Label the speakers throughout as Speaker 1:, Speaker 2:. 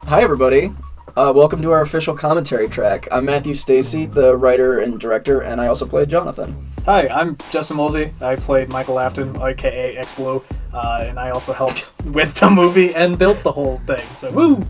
Speaker 1: Hi, everybody. Welcome to our official commentary track. I'm Matthew Stacey, the writer and director, and I also played Jonathan.
Speaker 2: Hi, I'm Justin Woolsey. I played Michael Afton, aka X-Blue, and I also helped with the movie and built the whole thing, so woo!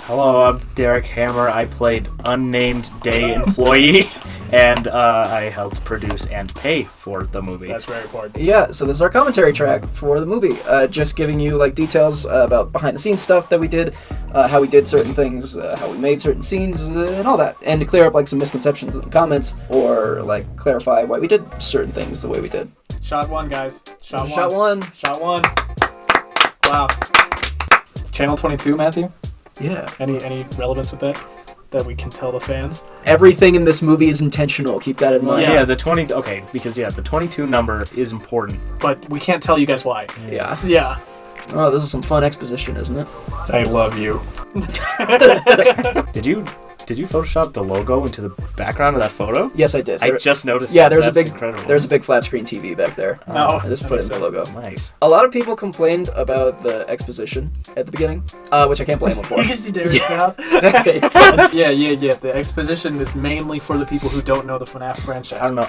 Speaker 3: Hello, I'm Derrick Hammer. I played unnamed day employee, and I helped produce and pay for the movie.
Speaker 2: That's very important.
Speaker 1: Yeah, so this is our commentary track for the movie. Just giving you details about behind-the-scenes stuff that we did, how we did certain things, how we made certain scenes, and all that. And to clear up some misconceptions in the comments, or clarify why we did certain things the way we did.
Speaker 2: Shot one, guys. Shot
Speaker 1: one.
Speaker 2: Wow. Channel 22, Matthew?
Speaker 1: Yeah.
Speaker 2: Any relevance with that we can tell the fans?
Speaker 1: Everything in this movie is intentional. Keep that in mind.
Speaker 3: Yeah, the 20. Okay, because the 22 number is important.
Speaker 2: But we can't tell you guys why.
Speaker 1: Yeah.
Speaker 2: Yeah.
Speaker 1: Oh, this is some fun exposition, isn't it?
Speaker 2: I love you.
Speaker 3: Did you Photoshop the logo into the background of that photo?
Speaker 1: Yes, I did.
Speaker 3: I just noticed.
Speaker 1: Yeah,
Speaker 3: That's
Speaker 1: there's
Speaker 3: incredible.
Speaker 1: a big flat screen TV back there.
Speaker 2: Oh,
Speaker 1: I just put in the logo.
Speaker 3: Nice.
Speaker 1: A lot of people complained about the exposition at the beginning, which I can't blame them for.
Speaker 2: You can see Derrick now. Yeah. The exposition is mainly for the people who don't know the FNaF franchise.
Speaker 3: I don't know.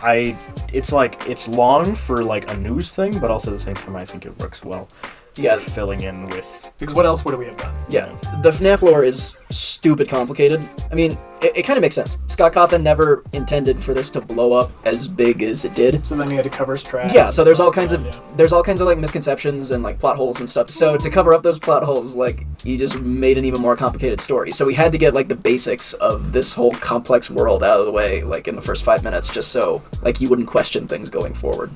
Speaker 3: It's long for a news thing, but also at the same time I think it works well.
Speaker 1: Yeah,
Speaker 3: filling in with.
Speaker 2: Because what else would we have done?
Speaker 1: Yeah, the FNaF lore is stupid complicated. I mean, it kind of makes sense. Scott Cawthon never intended for this to blow up as big as it did.
Speaker 2: So then he had to cover his tracks.
Speaker 1: Yeah, so there's all kinds of misconceptions and plot holes and stuff. So to cover up those plot holes, he just made an even more complicated story. So we had to get the basics of this whole complex world out of the way in the first 5 minutes, just so you wouldn't question things going forward.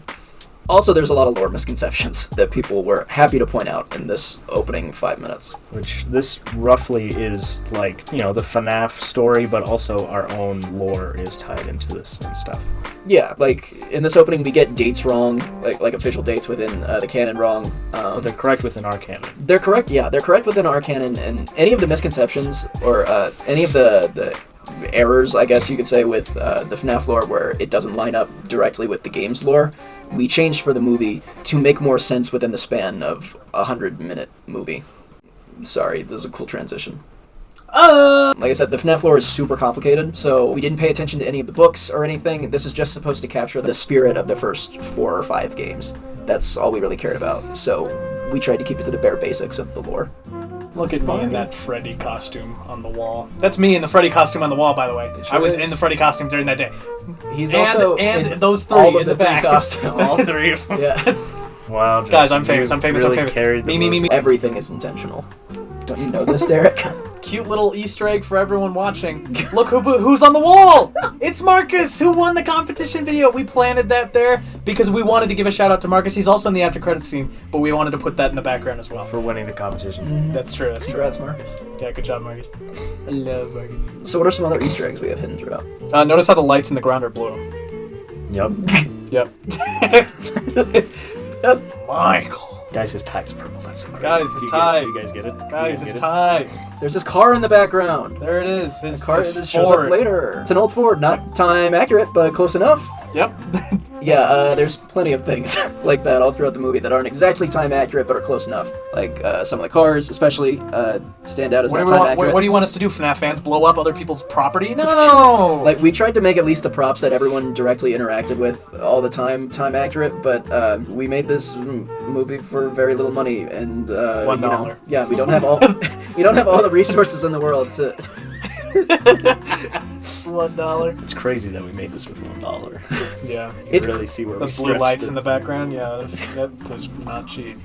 Speaker 1: Also, there's a lot of lore misconceptions that people were happy to point out in this opening 5 minutes.
Speaker 3: Which this roughly is the FNaF story, but also our own lore is tied into this and stuff.
Speaker 1: Yeah, in this opening we get dates wrong, like official dates within the canon wrong.
Speaker 3: But they're correct within our canon.
Speaker 1: They're correct, yeah, they're correct within our canon, and any of the misconceptions, or any of the errors, I guess you could say, with the FNaF lore where it doesn't line up directly with the game's lore, we changed for the movie to make more sense within the span of a 100-minute movie. Sorry, this is a cool transition. Like I said, the FNaF lore is super complicated, so we didn't pay attention to any of the books or anything. This is just supposed to capture the spirit of the first 4 or 5 games. That's all we really cared about, so we tried to keep it to the bare basics of the lore.
Speaker 2: Look at me in that Freddy costume on the wall. That's me in the Freddy costume on the wall, by the way.
Speaker 1: Sure
Speaker 2: I was
Speaker 1: is.
Speaker 2: in the Freddy costume during that day.
Speaker 1: He's also
Speaker 2: and
Speaker 1: in
Speaker 2: those three
Speaker 1: all of
Speaker 2: in the
Speaker 1: three
Speaker 2: back.
Speaker 1: costumes.
Speaker 3: All 3 of them.
Speaker 1: Yeah.
Speaker 3: Wow, Justin,
Speaker 2: Guys, I'm famous.
Speaker 3: Really carried the movie.
Speaker 1: Everything is intentional. Don't you know this, Derrick?
Speaker 2: Cute little Easter egg for everyone watching. Look who's on the wall! It's Marcus, who won the competition video. We planted that there because we wanted to give a shout out to Marcus. He's also in the after credits scene, but we wanted to put that in the background as well.
Speaker 3: For winning the competition.
Speaker 1: Mm-hmm.
Speaker 2: That's true.
Speaker 1: Congrats, Marcus.
Speaker 2: Yeah, good job, Marcus. I love Marcus.
Speaker 1: So what are some other Easter eggs we have hidden throughout?
Speaker 2: Notice how the lights in the ground are blue.
Speaker 3: Yep.
Speaker 2: Yep. Michael.
Speaker 3: Guys, his tie's purple. That's so great.
Speaker 2: Guys, his tie.
Speaker 3: Do you guys get it?
Speaker 2: Guys, his tie.
Speaker 1: There's this car in the background.
Speaker 2: There it is. His
Speaker 1: car
Speaker 2: his
Speaker 1: shows
Speaker 2: Ford.
Speaker 1: up later. It's an old Ford, not time accurate, but close enough.
Speaker 2: Yep.
Speaker 1: Yeah, there's plenty of things like that all throughout the movie that aren't exactly time accurate, but are close enough. Some of the cars, especially, stand out as not time accurate.
Speaker 2: What do you want us to do, FNaF fans? Blow up other people's property? No!
Speaker 1: We tried to make at least the props that everyone directly interacted with all the time accurate, but we made this movie for very little money, and
Speaker 2: $1.
Speaker 1: Yeah, we don't have all the resources in the world to.
Speaker 2: $1.
Speaker 3: It's crazy that we made this with $1.
Speaker 2: Yeah.
Speaker 3: You can really see where
Speaker 2: those
Speaker 3: we
Speaker 2: blue lights
Speaker 3: it.
Speaker 2: in the background. Yeah, that does not cheap.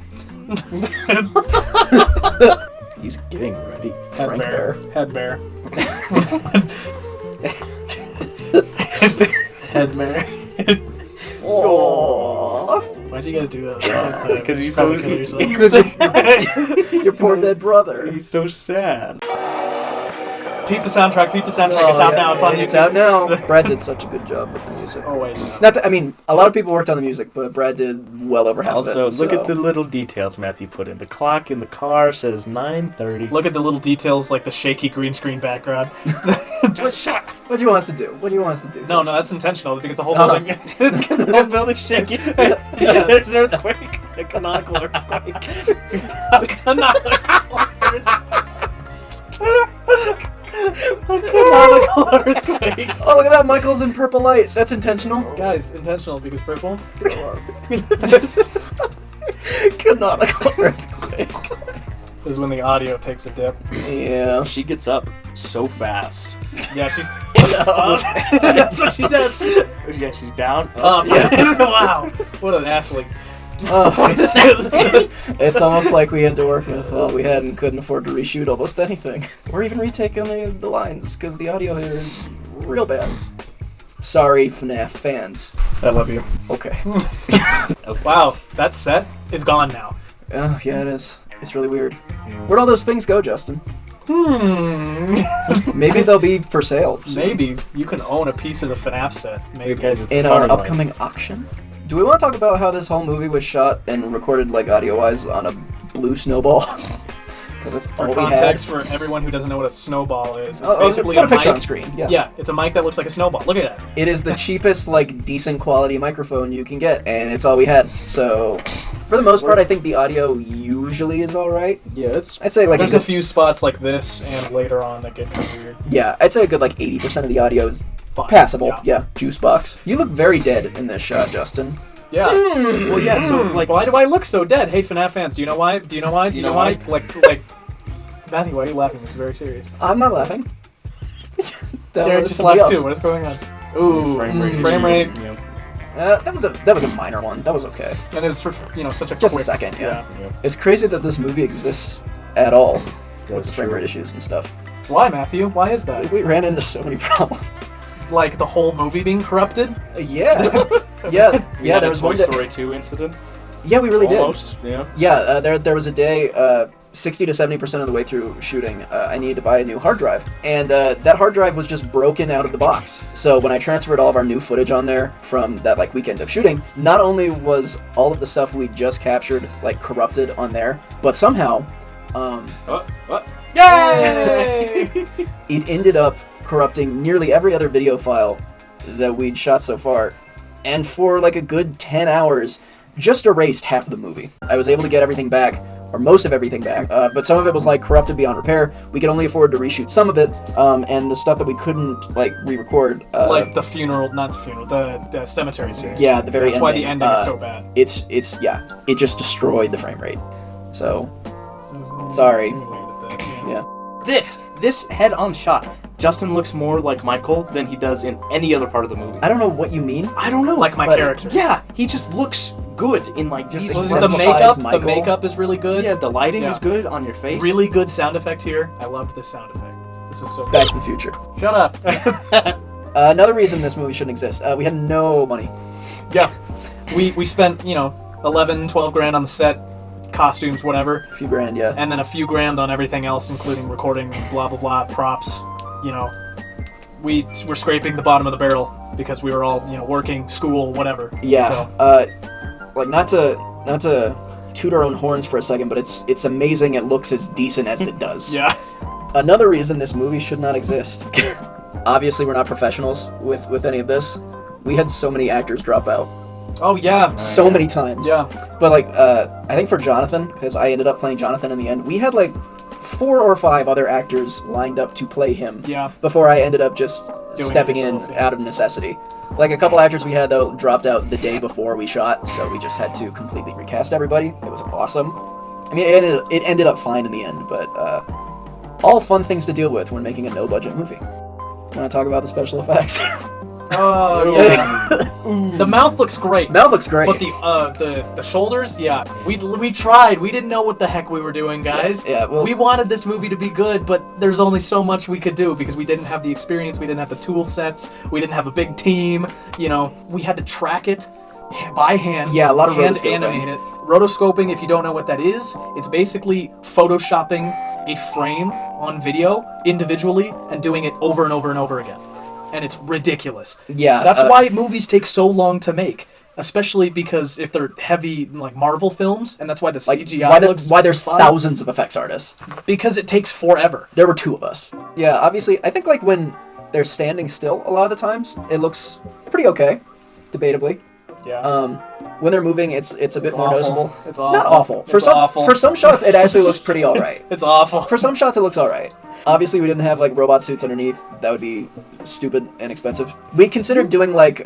Speaker 3: He's getting ready.
Speaker 1: Frank Bear.
Speaker 2: Head bear. Head bear.
Speaker 1: Oh.
Speaker 2: Why'd you guys do that?
Speaker 3: Because he's
Speaker 2: Probably
Speaker 3: so
Speaker 2: kill yourself.
Speaker 1: Because your poor dead brother.
Speaker 3: He's so sad.
Speaker 2: Peep the soundtrack. It's out now. It's on YouTube.
Speaker 1: It's out now. Brad did such a good job with the music.
Speaker 2: Oh wait.
Speaker 1: A lot of people worked on the music, but Brad did well over half of it.
Speaker 3: Also, look at the little details Matthew put in. The clock in the car says 9:30.
Speaker 2: Look at the little details, like the shaky green screen background.
Speaker 1: What do you want us to do?
Speaker 2: No, that's intentional because the whole building.
Speaker 3: Because the whole building's shaking. Yeah, there's an earthquake. A canonical earthquake.
Speaker 2: Canonical. Canonical earthquake.
Speaker 1: Oh, look at that. Michael's in purple light. That's intentional.
Speaker 2: Guys, intentional because purple.
Speaker 1: Canonical earthquake.
Speaker 2: This is when the audio takes a dip.
Speaker 1: Yeah.
Speaker 3: She gets up so fast.
Speaker 2: Yeah, she's.
Speaker 3: That's what she does. Yeah, she's down.
Speaker 2: Up. Wow. What an athlete.
Speaker 1: Oh, it's almost like we had to work with all we had and couldn't afford to reshoot almost anything. Or even retake any of the lines, because the audio here is real bad. Sorry, FNaF fans.
Speaker 2: I love you.
Speaker 1: Okay.
Speaker 2: Wow, that set is gone now.
Speaker 1: Oh, yeah, it is. It's really weird. Where'd all those things go, Justin? Maybe they'll be for sale soon.
Speaker 2: Maybe. You can own a piece of the FNaF set. Maybe.
Speaker 3: Because it's
Speaker 1: In
Speaker 3: funny,
Speaker 1: our
Speaker 3: like-
Speaker 1: upcoming auction? Do we want to talk about how this whole movie was shot and recorded, like, audio-wise on a blue snowball? Because that's
Speaker 2: For
Speaker 1: all
Speaker 2: context,
Speaker 1: we had.
Speaker 2: for everyone who doesn't know what a snowball is, it's
Speaker 1: Oh,
Speaker 2: basically
Speaker 1: put a
Speaker 2: a
Speaker 1: picture
Speaker 2: mic.
Speaker 1: on screen. Yeah.
Speaker 2: Yeah, it's a mic that looks like a snowball. Look at that.
Speaker 1: It is the cheapest, like, decent quality microphone you can get, and it's all we had. So, for the most part, I think the audio usually is alright.
Speaker 2: Yeah, it's.
Speaker 1: I'd say, like,
Speaker 2: There's
Speaker 1: a
Speaker 2: a
Speaker 1: good,
Speaker 2: few spots like this and later on that get kind of weird.
Speaker 1: yeah, I'd say a good, like, 80% of the audio is
Speaker 2: Fine.
Speaker 1: passable.
Speaker 2: Yeah.
Speaker 1: Yeah, juice box. You look very dead in this shot, Justin.
Speaker 2: Yeah.
Speaker 3: Well, yeah, so, like...
Speaker 2: Why do I look so dead? Hey, FNaF fans, do you know why? Do you know why? Do you know why? Like, Matthew, why are you laughing? This is very serious.
Speaker 1: I'm not laughing. That
Speaker 2: Derrick
Speaker 1: was
Speaker 2: just
Speaker 1: somebody
Speaker 2: laughed
Speaker 1: else.
Speaker 2: too. What is going on? Ooh, frame rate.
Speaker 3: Yeah.
Speaker 1: That was a minor one. That was okay.
Speaker 2: And it was for, such a
Speaker 1: Just
Speaker 2: quick,
Speaker 1: a second, yeah.
Speaker 3: Yeah.
Speaker 1: It's crazy that this movie exists at all with
Speaker 3: That's
Speaker 1: frame
Speaker 3: true.
Speaker 1: rate issues and stuff.
Speaker 2: Why, Matthew? Why is that?
Speaker 1: We ran into so many problems.
Speaker 2: Like the whole movie being corrupted?
Speaker 1: Yeah, yeah.
Speaker 3: We had
Speaker 1: There
Speaker 3: a
Speaker 1: was
Speaker 3: Toy
Speaker 1: one day.
Speaker 3: Story 2 incident.
Speaker 1: Yeah, we really did.
Speaker 3: Almost, yeah.
Speaker 1: Yeah, there was a day, 60 to 70% of the way through shooting, I needed to buy a new hard drive. And that hard drive was just broken out of the box. So when I transferred all of our new footage on there from that like weekend of shooting, not only was all of the stuff we just captured like corrupted on there, but somehow
Speaker 3: What?
Speaker 2: Yay!
Speaker 1: it ended up corrupting nearly every other video file that we'd shot so far. And for like a good 10 hours, just erased half of the movie. I was able to get everything back, or most of everything back, but some of it was like corrupted beyond repair. We could only afford to reshoot some of it, and the stuff that we couldn't like re-record.
Speaker 2: Like the funeral, not the funeral, the cemetery scene.
Speaker 1: Yeah, the very
Speaker 2: That's why the
Speaker 1: ending,
Speaker 2: ending is so bad.
Speaker 1: It's it just destroyed the frame rate. So sorry. Yeah.
Speaker 3: This head-on shot. Justin looks more like Michael than he does in any other part of the movie.
Speaker 1: I don't know what you mean.
Speaker 3: I don't know.
Speaker 2: Like my
Speaker 1: But-
Speaker 2: character.
Speaker 3: Yeah, he just looks good in like
Speaker 1: Just
Speaker 3: these
Speaker 2: Was
Speaker 1: Exemplifies
Speaker 2: the makeup?
Speaker 1: Michael.
Speaker 2: The makeup is really good.
Speaker 3: Yeah, the lighting
Speaker 2: Yeah.
Speaker 3: is good on your face.
Speaker 2: Really good sound effect here. I loved this sound effect. This was so good.
Speaker 1: Back to the Future.
Speaker 2: Shut up.
Speaker 1: Another reason this movie shouldn't exist. We had no money.
Speaker 2: Yeah. We spent, 11, 12 grand on the set, costumes, whatever,
Speaker 1: A few grand, yeah.
Speaker 2: and then a few grand on everything else, including recording, blah, blah, blah, props, We were scraping the bottom of the barrel because we were all, working, school, whatever.
Speaker 1: Yeah.
Speaker 2: So,
Speaker 1: Like not to toot our own horns for a second, but it's amazing it looks as decent as it does.
Speaker 2: yeah.
Speaker 1: Another reason this movie should not exist. Obviously, we're not professionals with any of this. We had so many actors drop out.
Speaker 2: Oh, yeah.
Speaker 1: So many times.
Speaker 2: Yeah.
Speaker 1: But like, I think for Jonathan, because I ended up playing Jonathan in the end, we had like 4 or 5 other actors lined up to play him.
Speaker 2: Yeah.
Speaker 1: Before I ended up just
Speaker 2: it
Speaker 1: stepping in
Speaker 2: yourself, yeah.
Speaker 1: out of necessity. Like a couple actors we had though dropped out the day before we shot, so we just had to completely recast everybody. It was awesome. I mean, it ended up fine in the end, but all fun things to deal with when making a no-budget movie. Want to talk about the special effects?
Speaker 2: Oh, yeah. The mouth looks great.
Speaker 1: Mouth looks great.
Speaker 2: But the shoulders, yeah. We tried. We didn't know what the heck we were doing, guys.
Speaker 1: Yeah, well-
Speaker 2: we wanted this movie to be good, but there's only so much we could do because we didn't have the experience, we didn't have the tool sets, we didn't have a big team. We had to track it by hand.
Speaker 1: Yeah, a lot of
Speaker 2: hand
Speaker 1: rotoscoping.
Speaker 2: animate it. Rotoscoping, if you don't know what that is, it's basically photoshopping a frame on video individually and doing it over and over and over again. And it's ridiculous.
Speaker 1: Yeah,
Speaker 2: That's why movies take so long to make, especially because if they're heavy like Marvel films, and that's why the
Speaker 1: like
Speaker 2: CGI looks
Speaker 1: why there's
Speaker 2: fine.
Speaker 1: thousands of effects artists.
Speaker 2: Because it takes forever.
Speaker 1: There were 2 of us. Yeah, obviously, I think like when they're standing still a lot of the times, it looks pretty okay, debatably.
Speaker 2: Yeah.
Speaker 1: When they're moving, it's a bit more
Speaker 2: awful.
Speaker 1: noticeable.
Speaker 2: It's awful.
Speaker 1: Not awful.
Speaker 2: It's awful.
Speaker 1: For some shots, it actually looks pretty alright.
Speaker 2: It's awful.
Speaker 1: For some shots, it looks alright. Obviously, we didn't have like robot suits underneath. That would be stupid and expensive. We considered doing like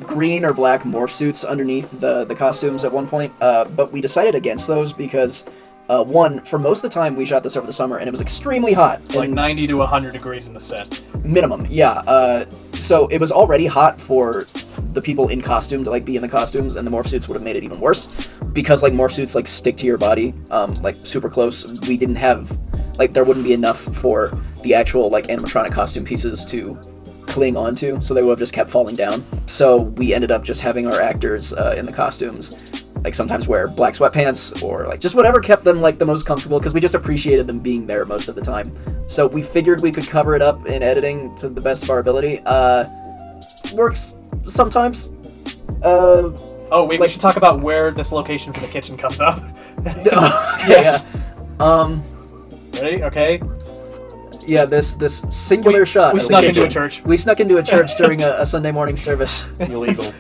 Speaker 1: green or black morph suits underneath the costumes at one point, but we decided against those because one, for most of the time we shot this over the summer and it was extremely hot.
Speaker 2: Like 90 to 100 degrees in the set.
Speaker 1: Minimum, yeah. So it was already hot for the people in costume to like be in the costumes, and the morph suits would have made it even worse because like morph suits like stick to your body like super close. We didn't have like there wouldn't be enough for the actual like animatronic costume pieces to cling onto, so they would have just kept falling down. So we ended up just having our actors in the costumes like sometimes wear black sweatpants or like just whatever kept them like the most comfortable, because we just appreciated them being there most of the time. So we figured we could cover it up in editing to the best of our ability. Works sometimes.
Speaker 2: Oh wait, we should talk about where this location for the kitchen comes up.
Speaker 1: Yes.
Speaker 2: Ready? Okay.
Speaker 1: Yeah, this singular shot.
Speaker 2: We
Speaker 1: of the
Speaker 2: snuck into
Speaker 1: kitchen.
Speaker 2: a church.
Speaker 1: We snuck into a church during a Sunday morning service.
Speaker 3: Illegal.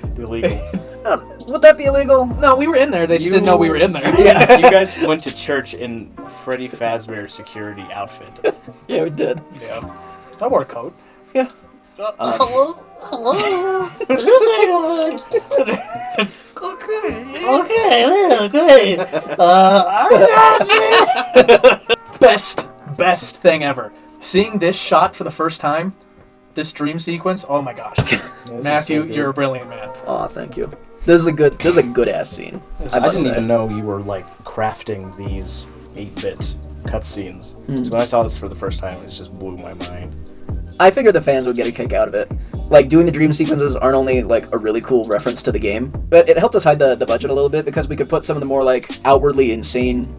Speaker 1: Would that be illegal?
Speaker 2: No, we were in there. They just didn't know we were in there.
Speaker 1: Yeah.
Speaker 3: You guys went to church in Freddy Fazbear's security outfit.
Speaker 1: Yeah, we did.
Speaker 2: Yeah. I wore a coat.
Speaker 1: Yeah.
Speaker 4: Hello? Is this anyone? Okay, great.
Speaker 2: Best thing ever. Seeing this shot for the first time, this dream sequence, oh my gosh. Matthew, you're a brilliant man.
Speaker 1: Aw, thank you. This is a good ass scene.
Speaker 3: I didn't even know you were like crafting these 8-bit cutscenes. So when I saw this for the first time, it just blew my mind.
Speaker 1: I figured the fans would get a kick out of it. Like, doing the dream sequences aren't only, like, a really cool reference to the game, but it helped us hide the budget a little bit because we could put some of the more, like, outwardly insane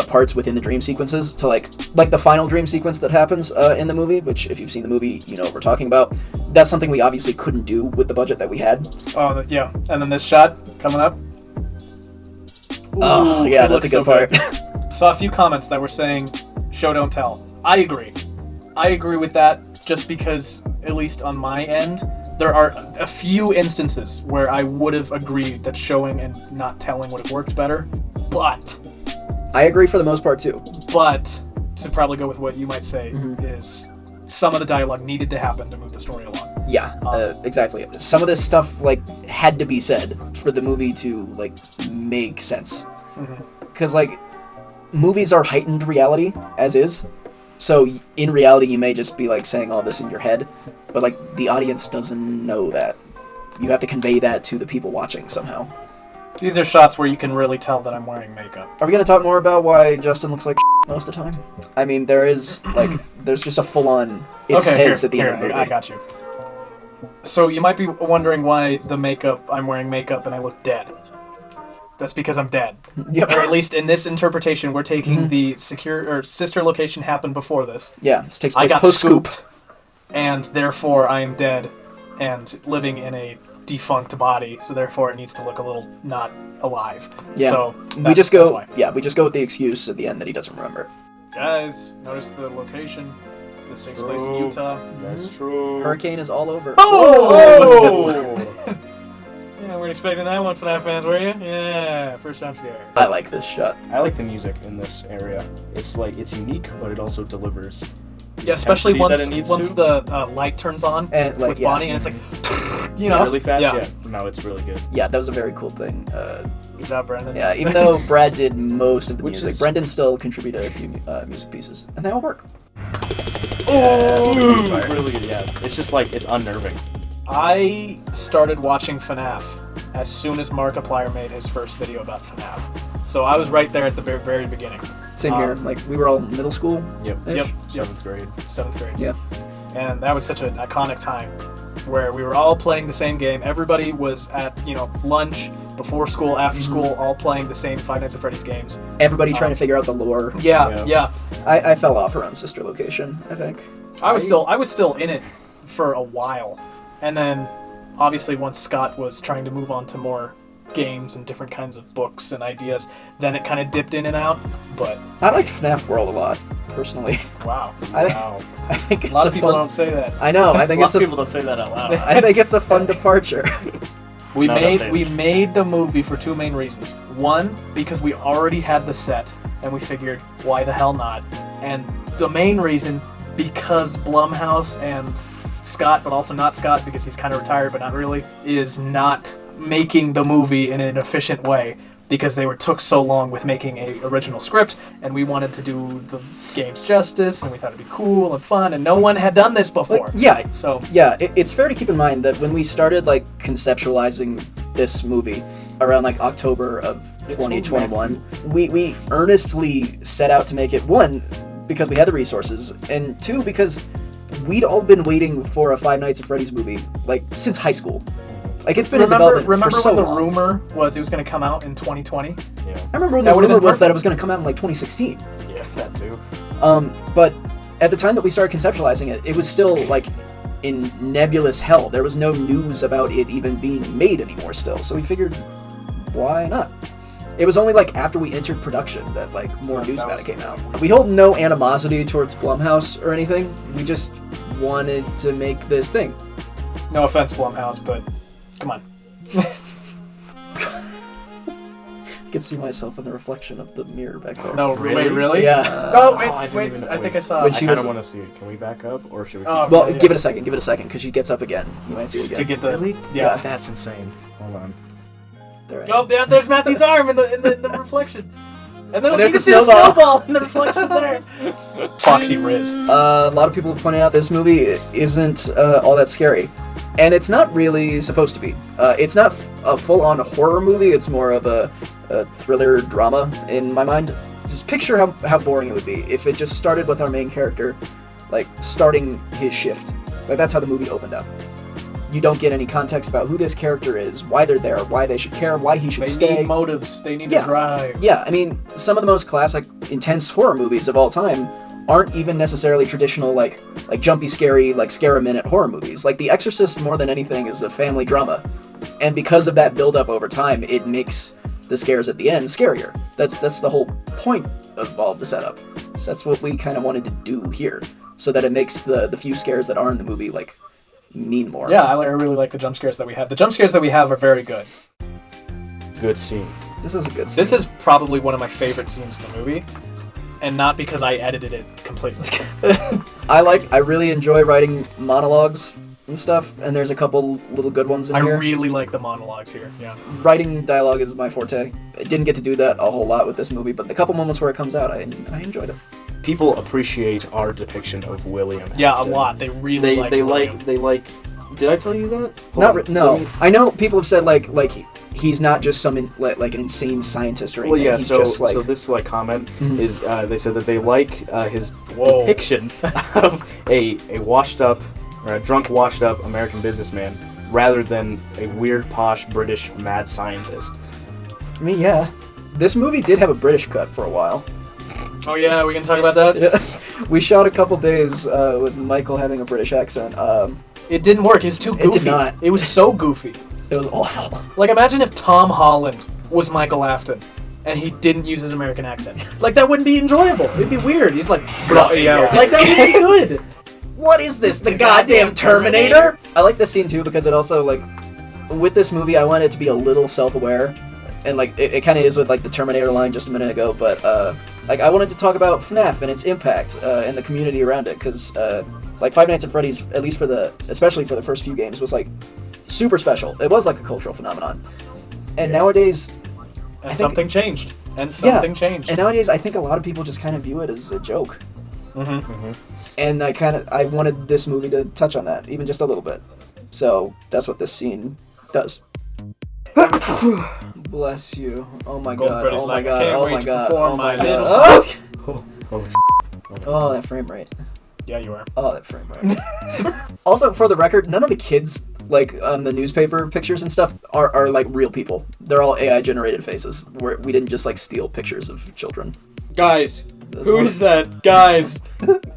Speaker 1: parts within the dream sequences to, like the final dream sequence that happens in the movie, which, if you've seen the movie, you know what we're talking about. That's something we obviously couldn't do with the budget that we had.
Speaker 2: Oh, yeah. And then this shot coming up.
Speaker 1: Oh, yeah, that's a good part.
Speaker 2: Saw a few comments that were saying, show don't tell. I agree with that, just because, at least on my end, there are a few instances where I would have agreed that showing and not telling would have worked better, but...
Speaker 1: I agree for the most part, too.
Speaker 2: But, to probably go with what you might say, is some of the dialogue needed to happen to move the story along.
Speaker 1: Yeah, exactly. Some of this stuff, like, had to be said for the movie to, like, make sense. Because, like, movies are heightened reality, as is. So, in reality, you may just be, like, saying all this in your head, but, like, the audience doesn't know that. You have to convey that to the people watching somehow.
Speaker 2: These are shots where you can really tell that I'm wearing makeup.
Speaker 1: Are we going to talk more about why Justin looks like most of the time? I mean, there is, like, there's just a full-on, says at the end of the movie.
Speaker 2: I got you. So, you might be wondering why I'm wearing makeup and I look dead. That's because I'm dead.
Speaker 1: Yep.
Speaker 2: Or at least in this interpretation, we're taking the sister location happened before this.
Speaker 1: Yeah, this takes
Speaker 2: I
Speaker 1: place
Speaker 2: got
Speaker 1: post-scoop.
Speaker 2: scooped, and therefore I am dead and living in a defunct body, so therefore it needs to look a little not alive.
Speaker 1: Yeah.
Speaker 2: So
Speaker 1: we just go
Speaker 2: why.
Speaker 1: with the excuse at the end that he doesn't remember.
Speaker 2: Guys, notice the location. This takes place in Utah.
Speaker 3: That's true.
Speaker 1: Hurricane is all over.
Speaker 3: Oh!
Speaker 2: Yeah, weren't expecting that one, FNaF fans, were you? Yeah, first time scare.
Speaker 1: I like this shot.
Speaker 3: I like the music in this area. It's like, it's unique, but it also delivers.
Speaker 2: Yeah, especially
Speaker 3: intensity
Speaker 2: once the light turns on
Speaker 1: And, like,
Speaker 2: with
Speaker 1: yeah.
Speaker 2: Bonnie, and it's like, you know,
Speaker 3: Really fast?
Speaker 2: Yeah.
Speaker 3: No, it's really good.
Speaker 1: Yeah, that was a very cool thing.
Speaker 2: Good job, Brendan.
Speaker 1: Yeah, even though Brad did most of the
Speaker 3: Which
Speaker 1: music,
Speaker 3: is-
Speaker 1: Brendan still contributed a few music pieces, and they all work.
Speaker 3: Really good, yeah. It's just like, it's unnerving.
Speaker 2: I started watching FNaF as soon as Markiplier made his first video about FNaF. So I was right there at the very beginning.
Speaker 1: Same here. Like, we were all middle school.
Speaker 3: Yep.
Speaker 2: Yep.
Speaker 3: 7th grade.
Speaker 2: 7th grade.
Speaker 1: Yeah.
Speaker 2: And that was such an iconic time where we were all playing the same game. Everybody was at, lunch, before school, after school, all playing the same Five Nights at Freddy's games.
Speaker 1: Everybody trying to figure out the lore.
Speaker 2: Yeah.
Speaker 1: I fell off around Sister Location, I think.
Speaker 2: I was still in it for a while. And then, obviously, once Scott was trying to move on to more games and different kinds of books and ideas, then it kind of dipped in and out, but...
Speaker 1: I liked FNaF World a lot, personally.
Speaker 2: Wow.
Speaker 1: I think it's
Speaker 2: A lot of people
Speaker 1: fun...
Speaker 2: don't say that.
Speaker 1: I know, I think
Speaker 3: A lot
Speaker 1: it's
Speaker 3: of people don't say that out loud.
Speaker 1: I think it's a fun departure.
Speaker 2: We
Speaker 3: No, don't say
Speaker 2: we
Speaker 3: it.
Speaker 2: made the movie for two main reasons. One, because we already had the set, and we figured, why the hell not? And the main reason, because Blumhouse and Scott, but also not Scott because he's kind of retired, but not really, is not making the movie in an efficient way because they took so long with making a original script, and we wanted to do the games justice, and we thought it'd be cool and fun, and no one had done this before. So
Speaker 1: it's fair to keep in mind that when we started like conceptualizing this movie around like October of 2021, we earnestly set out to make it, one, because we had the resources, and two, because we'd all been waiting for a Five Nights at Freddy's movie like since high school. Like, it's been in development
Speaker 2: remember
Speaker 1: for so
Speaker 2: when the
Speaker 1: long.
Speaker 2: rumor was it was going to come out in 2020?
Speaker 3: Yeah.
Speaker 1: I remember when
Speaker 2: That
Speaker 1: the
Speaker 2: would've
Speaker 1: rumor
Speaker 2: been
Speaker 1: was that it
Speaker 2: perfect.
Speaker 1: was going to come out in like 2016.
Speaker 3: Yeah, that too.
Speaker 1: But at the time that we started conceptualizing it, it was still like in nebulous hell. There was no news about it even being made anymore still. So we figured, why not? It was only like after we entered production that like more news about it came out. We hold no animosity towards Blumhouse or anything. We just wanted to make this thing.
Speaker 2: No offense, Blumhouse, but come on.
Speaker 1: I could see myself in the reflection of the mirror back there.
Speaker 2: No,
Speaker 3: Really?
Speaker 2: wait, really?
Speaker 1: Yeah.
Speaker 2: Oh,
Speaker 3: I
Speaker 2: wait,
Speaker 3: didn't even-
Speaker 2: I think I
Speaker 3: wait.
Speaker 2: saw
Speaker 1: When
Speaker 3: I
Speaker 1: she
Speaker 3: kind
Speaker 1: was-
Speaker 3: of want to see it. Can we back up, or should we keep
Speaker 2: Oh,
Speaker 1: Well,
Speaker 2: yeah.
Speaker 1: give it a second, because she gets up again. You might see it again.
Speaker 2: to get the
Speaker 3: Really?
Speaker 2: yeah.
Speaker 3: That's insane. Hold on.
Speaker 1: There I
Speaker 2: Oh,
Speaker 1: am.
Speaker 2: there's Matthew's arm in the reflection. And then
Speaker 1: And
Speaker 2: you
Speaker 1: there's
Speaker 2: can
Speaker 1: the
Speaker 2: see the
Speaker 1: snowball.
Speaker 2: snowball in the reflection there. Foxy Riz.
Speaker 1: A lot of people have pointed out this movie isn't all that scary. And it's not really supposed to be. It's not a full-on horror movie, it's more of a thriller drama in my mind. Just picture how boring it would be if it just started with our main character, like, starting his shift. Like, that's how the movie opened up. You don't get any context about who this character is, why they're there, why they should care, why he should
Speaker 2: They
Speaker 1: stay.
Speaker 2: need motives. They need
Speaker 1: Yeah.
Speaker 2: to drive.
Speaker 1: Yeah, I mean, some of the most classic, intense horror movies of all time aren't even necessarily traditional, like jumpy, scary, like scare-a-minute horror movies. Like The Exorcist, more than anything, is a family drama, and because of that build-up over time, it makes the scares at the end scarier. That's the whole point of all of the setup. So that's what we kind of wanted to do here, so that it makes the few scares that are in the movie like mean more.
Speaker 2: Yeah, I really like the jump scares that we have. The jump scares that we have are very good.
Speaker 3: Good scene.
Speaker 1: This is a good scene.
Speaker 2: This is probably one of my favorite scenes in the movie, and not because I edited it completely.
Speaker 1: I really enjoy writing monologues and stuff, and there's a couple little good ones in
Speaker 2: I
Speaker 1: here.
Speaker 2: really like the monologues here. Yeah.
Speaker 1: Writing dialogue is my forte. I didn't get to do that a whole lot with this movie, but the couple moments where it comes out, I enjoyed it.
Speaker 3: People appreciate our depiction of William.
Speaker 2: Yeah, a
Speaker 3: Afton.
Speaker 2: lot. They really like
Speaker 3: they like. Did I tell you that?
Speaker 1: No. I know people have said like he's not just some like an insane scientist or anything.
Speaker 3: Well, yeah.
Speaker 1: He's
Speaker 3: So
Speaker 1: just like
Speaker 3: this comment
Speaker 1: Mhm.
Speaker 3: is they said that they like his
Speaker 2: Whoa.
Speaker 3: depiction of a washed up or a drunk washed up American businessman rather than a weird posh British mad scientist.
Speaker 1: I mean, yeah. This movie did have a British cut for a while.
Speaker 2: Oh yeah, we can talk about that.
Speaker 1: Yeah. We shot a couple days with Michael having a British accent.
Speaker 2: It didn't work. It was too goofy.
Speaker 1: It did not.
Speaker 2: It was so goofy.
Speaker 1: It was awful.
Speaker 2: Like, imagine if Tom Holland was Michael Afton and he didn't use his American accent. Like, that wouldn't be enjoyable. It'd be weird. He's like,
Speaker 3: Yeah.
Speaker 2: like, that would be good.
Speaker 1: What is this? The goddamn Terminator? I like this scene too because it also like with this movie I want it to be a little self-aware. And like it kind of is with like the Terminator line just a minute ago, but like I wanted to talk about FNaF and its impact and the community around it, because like Five Nights at Freddy's, at least especially for the first few games, was like super special. It was like a cultural phenomenon, and nowadays,
Speaker 2: And something changed. And something
Speaker 1: yeah,
Speaker 2: changed.
Speaker 1: and nowadays I think a lot of people just kind of view it as a joke,
Speaker 2: Mm-hmm.
Speaker 1: and I wanted this movie to touch on that even just a little bit. So that's what this scene does. Bless you. Oh my
Speaker 2: Golden
Speaker 1: god.
Speaker 2: Freddy's
Speaker 1: Oh my
Speaker 2: like, I
Speaker 1: god.
Speaker 2: can't
Speaker 1: Oh
Speaker 2: wait
Speaker 1: my
Speaker 2: to
Speaker 1: god.
Speaker 2: perform
Speaker 1: Oh my
Speaker 2: my little
Speaker 1: god.
Speaker 3: Oh,
Speaker 1: Oh, that frame rate.
Speaker 2: Yeah, you are.
Speaker 1: Oh, that frame rate. Also, for the record, none of the kids like on the newspaper pictures and stuff are like real people. They're all AI generated faces. We didn't just like steal pictures of children.
Speaker 3: guys,
Speaker 1: Those
Speaker 3: who
Speaker 1: ones-
Speaker 3: is that? Guys.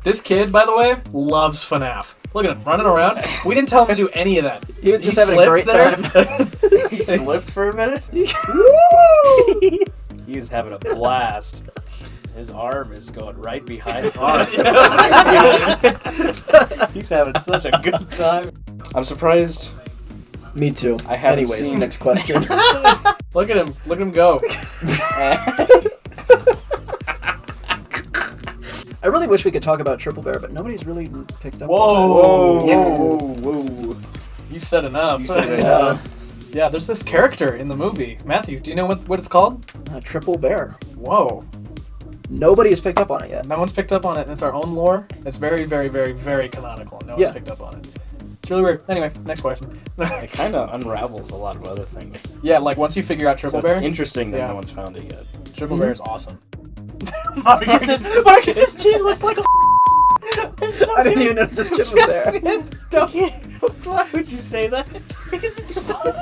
Speaker 2: This kid, by the way, loves FNaF. Look at him running around. We didn't tell him to do any of that.
Speaker 1: He was just having a great
Speaker 2: slipped
Speaker 1: time.
Speaker 3: He slipped for a minute. He's having a blast. His arm is going right behind his arm. He's having such a good time. I'm surprised
Speaker 1: Me too.
Speaker 3: I haven't
Speaker 1: Anyways,
Speaker 3: seen-
Speaker 1: next question.
Speaker 2: Look at him. Look at him go.
Speaker 1: I really wish we could talk about Triple Bear, but nobody's really picked up.
Speaker 2: Whoa.
Speaker 3: Whoa.
Speaker 2: You've said enough.
Speaker 3: You said
Speaker 1: on it.
Speaker 2: Yeah, there's this character in the movie. Matthew, do you know what it's called?
Speaker 1: Triple Bear.
Speaker 2: Whoa.
Speaker 1: Nobody has picked up on it yet.
Speaker 2: No one's picked up on it. It's our own lore. It's very, very, very, very canonical. No
Speaker 1: Yeah.
Speaker 2: one's picked up on it. It's really weird. Anyway, next question.
Speaker 3: It kind of unravels a lot of other things.
Speaker 2: Yeah, like once you figure out Triple
Speaker 3: So
Speaker 2: Bear,
Speaker 3: it's interesting that
Speaker 2: Yeah.
Speaker 3: no one's found it yet.
Speaker 2: Triple Bear is awesome. Marcus's chin looks like a
Speaker 1: I didn't even notice this chip was there.
Speaker 4: Why would you say that? Because it's funny.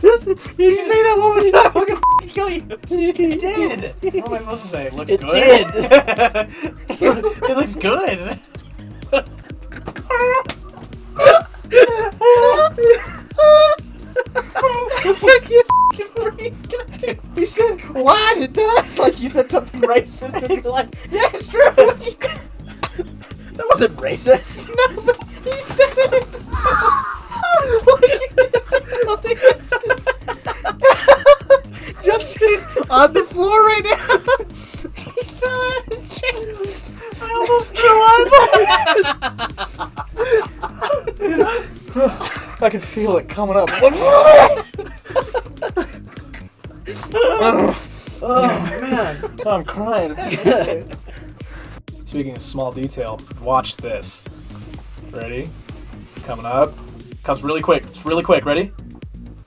Speaker 4: Just, you say that one more time, I'm gonna kill you.
Speaker 2: It did. What am I supposed to say? It looks
Speaker 4: It
Speaker 2: good.
Speaker 4: did.
Speaker 2: It looks good.
Speaker 4: I can't breathe. You said, what? It does? Like you said something racist and you're like, yeah, it's true.
Speaker 1: That wasn't racist.
Speaker 4: No, but he said it at the time. Like he did say something. Justin's on the floor right now. He fell out of his chair. I almost threw up.
Speaker 2: I can feel it coming up.
Speaker 1: Oh man.
Speaker 2: I'm crying. Speaking of small detail, watch this. Ready? Coming up. Comes really quick. It's really quick. Ready?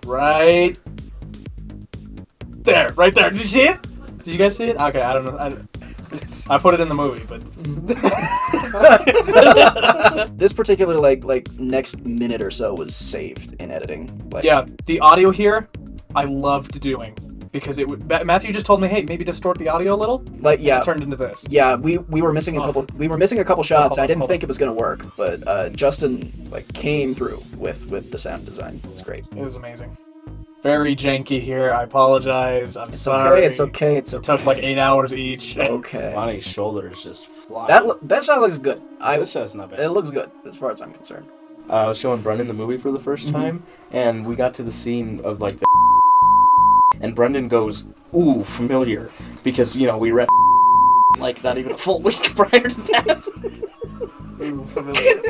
Speaker 2: Right there. Right there. Did you see it? Did you guys see it? Okay, I don't know. I put it in the movie, but
Speaker 1: This particular like next minute or so was saved in editing. Like,
Speaker 2: yeah, the audio here, I loved doing because it would. Matthew just told me, hey, maybe distort the audio a little.
Speaker 1: like yeah.
Speaker 2: It turned into this.
Speaker 1: Yeah, we were missing a couple. We were missing a couple shots. I didn't
Speaker 2: Hold on.
Speaker 1: think it was gonna work, but Justin like came through with the sound design. It's great.
Speaker 2: It was amazing. Very janky here. I apologize. I'm
Speaker 1: It's
Speaker 2: sorry.
Speaker 1: okay. It's okay. It's
Speaker 2: It
Speaker 1: okay.
Speaker 2: took like 8 hours each.
Speaker 1: Okay.
Speaker 3: Lonnie's shoulders just fly.
Speaker 1: That shot looks good.
Speaker 3: This shot's not bad.
Speaker 1: It looks good as far as I'm concerned.
Speaker 3: I was showing Brendan the movie for the first time, and we got to the scene of like the and Brendan goes, "Ooh, familiar," because you know we read like not even a full week prior to that.
Speaker 2: Ooh, familiar.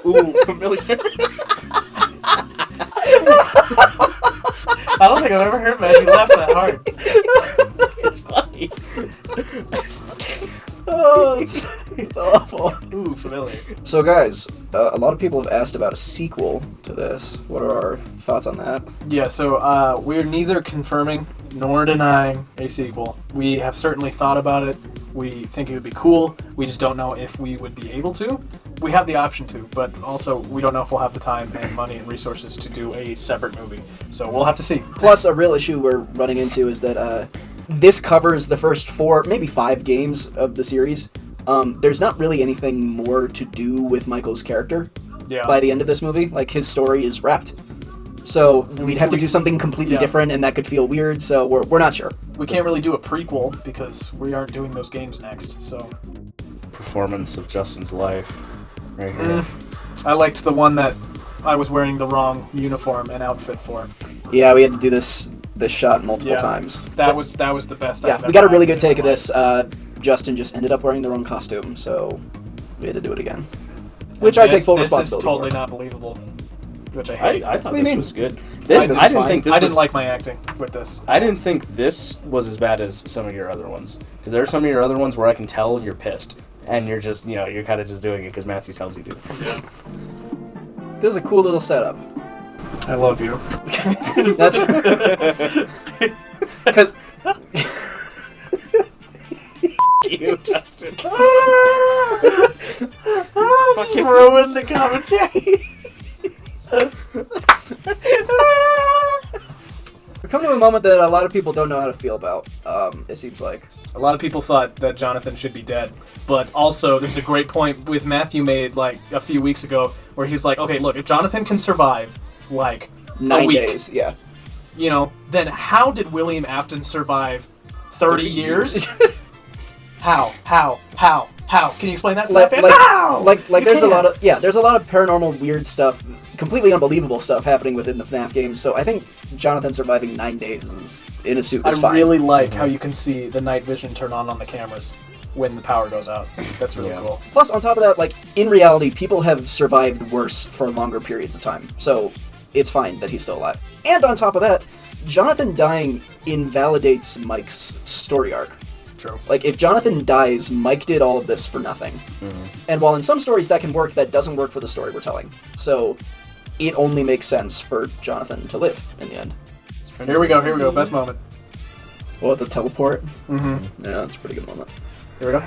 Speaker 3: Ooh, familiar.
Speaker 2: I don't think I've ever heard Matthew laugh that hard.
Speaker 3: It's funny.
Speaker 1: Oh, it's awful.
Speaker 2: Ooh, familiar.
Speaker 1: So guys, a lot of people have asked about a sequel to this. What are our thoughts on that?
Speaker 2: Yeah, so we're neither confirming nor denying a sequel. We have certainly thought about it. We think it would be cool. We just don't know if we would be able to. We have the option to, but also we don't know if we'll have the time and money and resources to do a separate movie. So we'll have to see.
Speaker 1: Plus, a real issue we're running into is that this covers the first 4, maybe 5 games of the series. There's not really anything more to do with Michael's character
Speaker 2: Yeah.
Speaker 1: by the end of this movie. Like, his story is wrapped. So we'd have to do something completely
Speaker 2: Yeah.
Speaker 1: different, and that could feel weird, so we're not sure.
Speaker 2: We can't really do a prequel because we aren't doing those games next. So
Speaker 3: Performance of Justin's life, right here.
Speaker 2: I liked the one that I was wearing the wrong uniform and outfit for.
Speaker 1: Yeah, we had to do this shot multiple
Speaker 2: Yeah.
Speaker 1: times.
Speaker 2: That was the best.
Speaker 1: Yeah,
Speaker 2: I've
Speaker 1: we got a
Speaker 2: ever
Speaker 1: really good
Speaker 2: acted
Speaker 1: take of
Speaker 2: in
Speaker 1: this. Justin just ended up wearing the wrong costume, so we had to do it again.
Speaker 2: And
Speaker 1: Which I take
Speaker 2: this-
Speaker 1: full
Speaker 2: This is
Speaker 1: responsibility
Speaker 2: totally
Speaker 1: for.
Speaker 2: not believable. Which I hate.
Speaker 3: I thought
Speaker 1: What do you
Speaker 3: this
Speaker 1: mean?
Speaker 3: was good.
Speaker 1: This
Speaker 3: I
Speaker 1: is
Speaker 3: didn't
Speaker 1: fine.
Speaker 3: think this
Speaker 2: I
Speaker 3: was.
Speaker 2: didn't like my acting with this.
Speaker 3: I didn't think this was as bad as some of your other ones. Because there are some of your other ones where I can tell you're pissed. And you're just, you know, you're kind of just doing it because Matthew tells you to.
Speaker 1: This is a cool little setup.
Speaker 2: I love you.
Speaker 1: That's because
Speaker 3: You, Justin.
Speaker 2: Fucking ruined the commentary.
Speaker 1: we're coming to a moment that a lot of people don't know how to feel about. It seems like.
Speaker 2: A lot of people thought that Jonathan should be dead, but also this is a great point with Matthew made like a few weeks ago, where he's like, okay, look, if Jonathan can survive like
Speaker 1: 9
Speaker 2: a week,
Speaker 1: days, yeah.
Speaker 2: you know, then how did William Afton survive 30 years? How? Can you explain that for
Speaker 1: Like,
Speaker 2: that fans? How?
Speaker 1: like
Speaker 2: You
Speaker 1: there's
Speaker 2: can't.
Speaker 1: there's a lot of paranormal weird stuff, completely unbelievable stuff happening within the FNaF games. So I think Jonathan surviving 9 days in a suit is
Speaker 2: I
Speaker 1: fine.
Speaker 2: really like how you can see the night vision turn on the cameras when the power goes out. That's really cool.
Speaker 1: Plus, on top of that, like, in reality, people have survived worse for longer periods of time. So it's fine that he's still alive. And on top of that, Jonathan dying invalidates Mike's story arc.
Speaker 2: True.
Speaker 1: Like, if Jonathan dies, Mike did all of this for nothing. And while in some stories that can work, that doesn't work for the story we're telling. So it only makes sense for Jonathan to live in the end.
Speaker 2: Here we go. Best moment.
Speaker 1: Well, the teleport?
Speaker 2: Mm-hmm.
Speaker 1: Yeah, that's a pretty good moment.
Speaker 2: Here we go.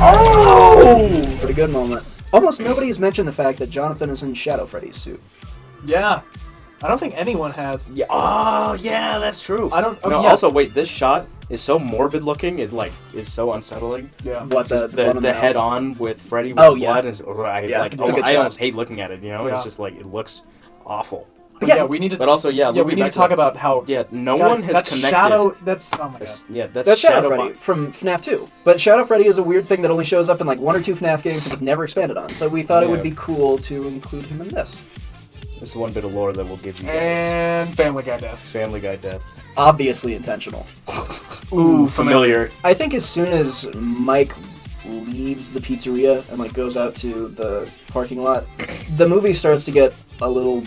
Speaker 1: Oh! Pretty good moment. Almost nobody has mentioned the fact that Jonathan is in Shadow Freddy's suit.
Speaker 2: Yeah. I don't think anyone has.
Speaker 3: Yeah. Oh, yeah, that's true.
Speaker 2: I don't. Oh,
Speaker 3: No,
Speaker 2: yeah.
Speaker 3: also, wait, this shot is so morbid looking. It like is so unsettling.
Speaker 2: Yeah.
Speaker 1: What,
Speaker 3: Just
Speaker 1: the one on
Speaker 3: the
Speaker 1: mouth?
Speaker 3: head on with Freddy with
Speaker 1: Oh, yeah.
Speaker 3: blood is. I
Speaker 1: Yeah,
Speaker 3: like.
Speaker 1: it's a good
Speaker 3: I
Speaker 1: shot.
Speaker 3: almost hate looking at it. You know,
Speaker 2: Yeah.
Speaker 3: it's just like it looks awful.
Speaker 2: But
Speaker 1: Yeah.
Speaker 2: yeah, we need to.
Speaker 3: But also, yeah,
Speaker 2: we
Speaker 3: looking
Speaker 2: need to
Speaker 3: back
Speaker 2: talk
Speaker 3: that-
Speaker 2: about how.
Speaker 3: Yeah, no
Speaker 2: Guys,
Speaker 3: one has
Speaker 2: that's
Speaker 3: connected.
Speaker 2: Shadow. That's oh my god.
Speaker 3: Yeah,
Speaker 1: That's Shadow
Speaker 3: Mon-
Speaker 1: Freddy from FNaF 2. But Shadow Freddy is a weird thing that only shows up in like 1 or 2 FNaF games and was never expanded on. So we thought it would
Speaker 3: Yeah.
Speaker 1: be cool to include him in this.
Speaker 3: This is one bit of lore that will give you guys
Speaker 2: And Family Guy death.
Speaker 3: Family Guy death.
Speaker 1: Obviously intentional.
Speaker 3: Ooh, familiar.
Speaker 1: I think as soon as Mike leaves the pizzeria and like goes out to the parking lot, the movie starts to get a little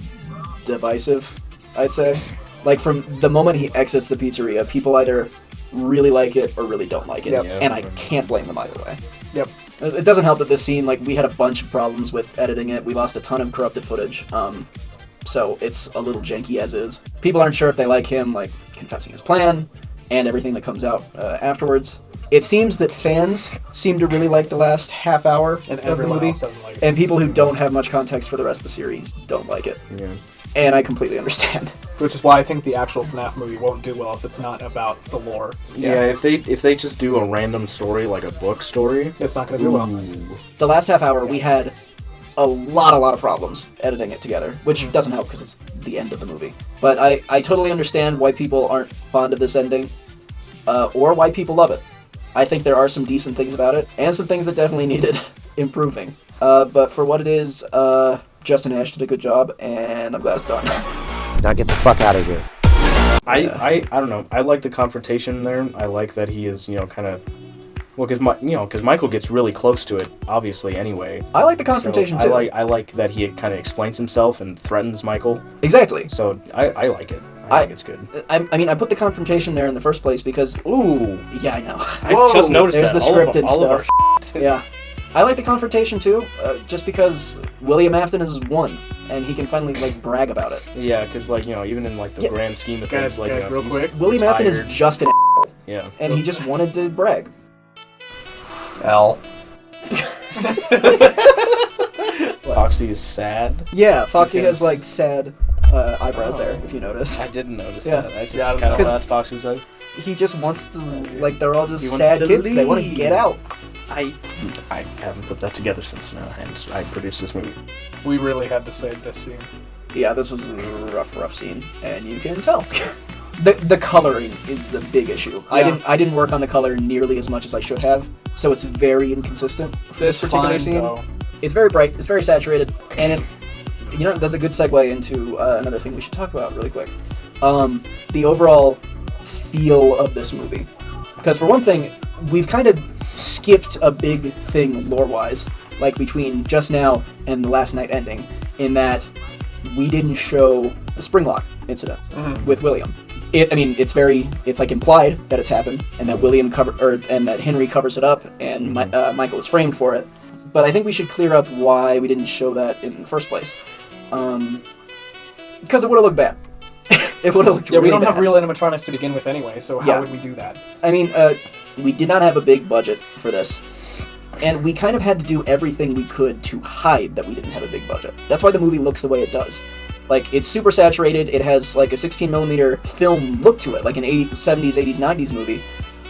Speaker 1: divisive, I'd say. Like from the moment he exits the pizzeria, people either really like it or really don't like it.
Speaker 2: Yep.
Speaker 3: Yeah.
Speaker 1: And I can't blame them either way.
Speaker 2: Yep.
Speaker 1: It doesn't help that this scene, like, we had a bunch of problems with editing it. We lost a ton of corrupted footage. So it's a little janky as is. People aren't sure if they like him, like, confessing his plan and everything that comes out afterwards. It seems that fans seem to really like the last half hour
Speaker 2: And
Speaker 1: of the
Speaker 2: everyone
Speaker 1: movie.
Speaker 2: else doesn't like it.
Speaker 1: And people who don't have much context for the rest of the series don't like it.
Speaker 3: Yeah.
Speaker 1: And I completely understand.
Speaker 2: Which is why I think the actual FNaF movie won't do well if it's not about the lore.
Speaker 3: Yeah, if they just do a random story like a book story,
Speaker 2: It's not going to do well.
Speaker 1: The last half hour, we had a lot of problems editing it together, which doesn't help because it's the end of the movie. But I totally understand why people aren't fond of this ending, or why people love it. I think there are some decent things about it, and some things that definitely needed improving. But for what it is, Justin Ash did a good job, and I'm glad it's done.
Speaker 5: Now get the fuck out of here.
Speaker 3: I don't know. I like the confrontation there. I like that he is, kind of, well, because Michael gets really close to it, obviously. Anyway,
Speaker 1: I like the confrontation
Speaker 3: so
Speaker 1: too.
Speaker 3: I like that he kind of explains himself and threatens Michael.
Speaker 1: Exactly.
Speaker 3: So I like it. I think it's good.
Speaker 1: I mean, I put the confrontation there in the first place because,
Speaker 3: Ooh,
Speaker 1: yeah, I know.
Speaker 3: I just noticed
Speaker 1: there's
Speaker 3: that.
Speaker 1: the scripted
Speaker 3: all of our
Speaker 1: stuff. Yeah. I like the confrontation too, just because William Afton is one, and he can finally, like, brag about it.
Speaker 3: Yeah, because even in like the
Speaker 1: Yeah.
Speaker 3: grand scheme of
Speaker 2: Guys,
Speaker 3: things, like
Speaker 2: real
Speaker 3: he's
Speaker 2: quick.
Speaker 1: William Afton is
Speaker 3: tired.
Speaker 1: just an
Speaker 3: Yeah.
Speaker 1: and he just wanted to brag.
Speaker 2: L.
Speaker 3: Foxy is sad.
Speaker 1: Yeah, Foxy
Speaker 3: Because-
Speaker 1: has, like, sad eyebrows there, if you notice.
Speaker 3: I didn't notice
Speaker 1: Yeah.
Speaker 3: that. I just
Speaker 2: Yeah, I don't
Speaker 3: kind of
Speaker 1: know.
Speaker 3: thought Foxy was like,
Speaker 1: He just wants to, like, they're all just
Speaker 3: He wants
Speaker 1: sad
Speaker 3: to
Speaker 1: kids. They want to
Speaker 3: leave.
Speaker 1: get out.
Speaker 3: I haven't put that together since now, and I produced this movie.
Speaker 2: We really had to save this scene.
Speaker 1: Yeah, this was a rough scene, and you can tell. The coloring is a big issue.
Speaker 2: Yeah.
Speaker 1: I didn't work on the color nearly as much as I should have, so it's very inconsistent for this particular
Speaker 2: fine,
Speaker 1: scene.
Speaker 2: though.
Speaker 1: It's very bright, it's very saturated, and that's a good segue into another thing we should talk about really quick. The overall feel of this movie. Because for one thing, we've kind of skipped a big thing lore-wise, like between just now and the last night ending, in that we didn't show the Springlock incident with William. It's like implied that it's happened, and that and that Henry covers it up, and Michael is framed for it. But I think we should clear up why we didn't show that in the first place. Because it would have looked bad. It would have looked
Speaker 2: Yeah,
Speaker 1: really
Speaker 2: we don't have
Speaker 1: bad.
Speaker 2: real animatronics to begin with anyway, so how
Speaker 1: Yeah.
Speaker 2: would we do that?
Speaker 1: I mean, we did not have a big budget for this. And we kind of had to do everything we could to hide that we didn't have a big budget. That's why the movie looks the way it does. Like, it's super saturated, it has, like, a 16mm film look to it, like an 70s, 80s, 90s movie.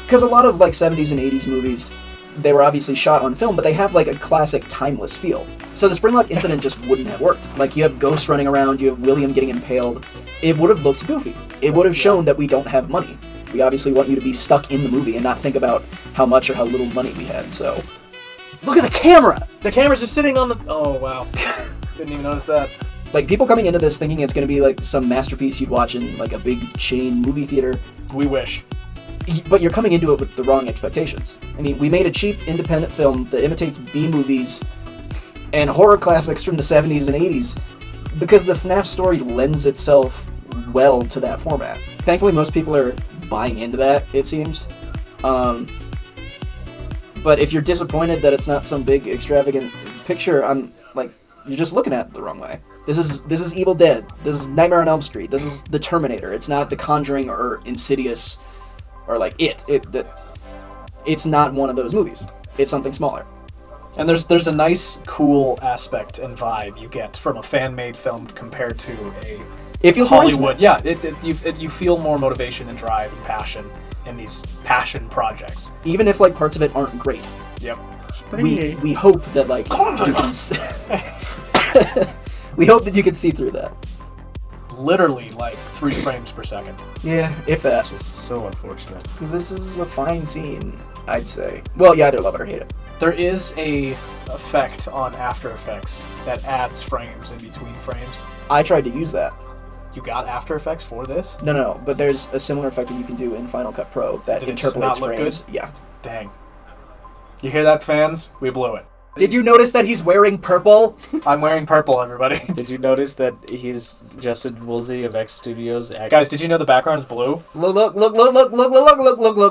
Speaker 1: Because a lot of, like, 70s and 80s movies, they were obviously shot on film, but they have, like, a classic, timeless feel. So the Springlock incident just wouldn't have worked. Like, you have ghosts running around, you have William getting impaled. It would have looked goofy. It would have shown that we don't have money. We obviously want you to be stuck in the movie and not think about how much or how little money we had, so...
Speaker 2: Look at the camera! The camera's just sitting on the... Oh, wow. Didn't even notice that.
Speaker 1: Like, people coming into this thinking it's going to be, like, some masterpiece you'd watch in, like, a big chain movie theater.
Speaker 2: We wish.
Speaker 1: But you're coming into it with the wrong expectations. I mean, we made a cheap, independent film that imitates B-movies and horror classics from the 70s and 80s because the FNaF story lends itself well to that format. Thankfully, most people are buying into that, it seems. But if you're disappointed that it's not some big, extravagant picture, you're just looking at it the wrong way. This is Evil Dead. This is Nightmare on Elm Street. This is The Terminator. It's not The Conjuring or Insidious or like It's not one of those movies. It's something smaller.
Speaker 2: And there's a nice, cool aspect and vibe you get from a fan-made film compared to a
Speaker 1: it feels more
Speaker 2: Hollywood. Yeah, you feel more motivation and drive and passion in these passion projects.
Speaker 1: Even if like parts of it aren't great.
Speaker 2: Yep.
Speaker 1: We hope that like you can we hope that you can see through that.
Speaker 2: Literally like 3 frames per second.
Speaker 1: Yeah, if that.
Speaker 3: Which is so unfortunate.
Speaker 1: Because this is a fine scene, I'd say. Well, you either love it or hate it.
Speaker 2: There is a effect on After Effects that adds frames in between frames.
Speaker 1: I tried to use that.
Speaker 2: You got After Effects for this?
Speaker 1: No, but there's a similar effect that you can do in Final Cut Pro that
Speaker 2: Did it just
Speaker 1: interpolates
Speaker 2: not look
Speaker 1: frames.
Speaker 2: good?
Speaker 1: Yeah.
Speaker 2: Dang. You hear that, fans? We blew it.
Speaker 1: Did you notice that he's wearing purple?
Speaker 2: I'm wearing purple, everybody.
Speaker 3: Did you notice that he's Justin Woolsey of X Studios?
Speaker 2: Guys, did you know the background is blue?
Speaker 1: Look.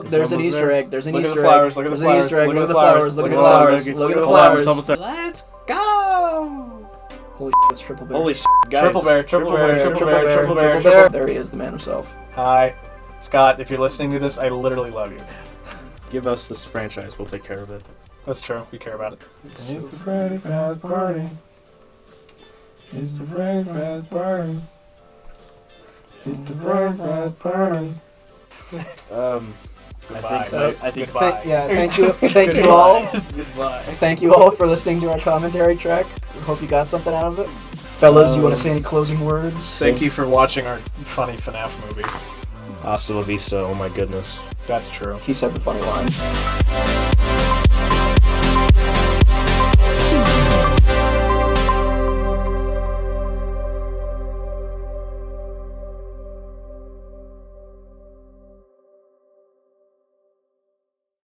Speaker 1: There's an Easter egg. There's an
Speaker 2: Look at
Speaker 1: Easter
Speaker 2: the
Speaker 1: egg.
Speaker 2: flowers, look at the
Speaker 1: There's an
Speaker 2: flowers,
Speaker 1: Easter egg.
Speaker 2: look
Speaker 1: Look
Speaker 2: at
Speaker 1: at
Speaker 2: the
Speaker 1: the flowers. Look at the flowers. Look at the flowers.
Speaker 3: Let's go!
Speaker 1: Holy shit, that's Triple Bear.
Speaker 3: Holy shit, guys.
Speaker 2: Triple bear.
Speaker 1: Triple Bear. There he is, the man himself.
Speaker 2: Hi. Scott, if you're listening to this, I literally love you.
Speaker 3: Give us this franchise, we'll take care of it.
Speaker 2: That's true. We care about it.
Speaker 4: It's the Freddy Fazbear Party. It's the Freddy Fazbear Party. It's the Freddy Fazbear Party.
Speaker 3: I think
Speaker 2: Goodbye.
Speaker 1: Thank you all.
Speaker 2: Goodbye.
Speaker 1: Thank you all for listening to our commentary track. We hope you got something out of it. Fellas, you want to say any closing words?
Speaker 2: Thank you for watching our funny FNaF movie.
Speaker 3: Hasta la vista, oh my goodness.
Speaker 2: That's true.
Speaker 1: He said the funny line.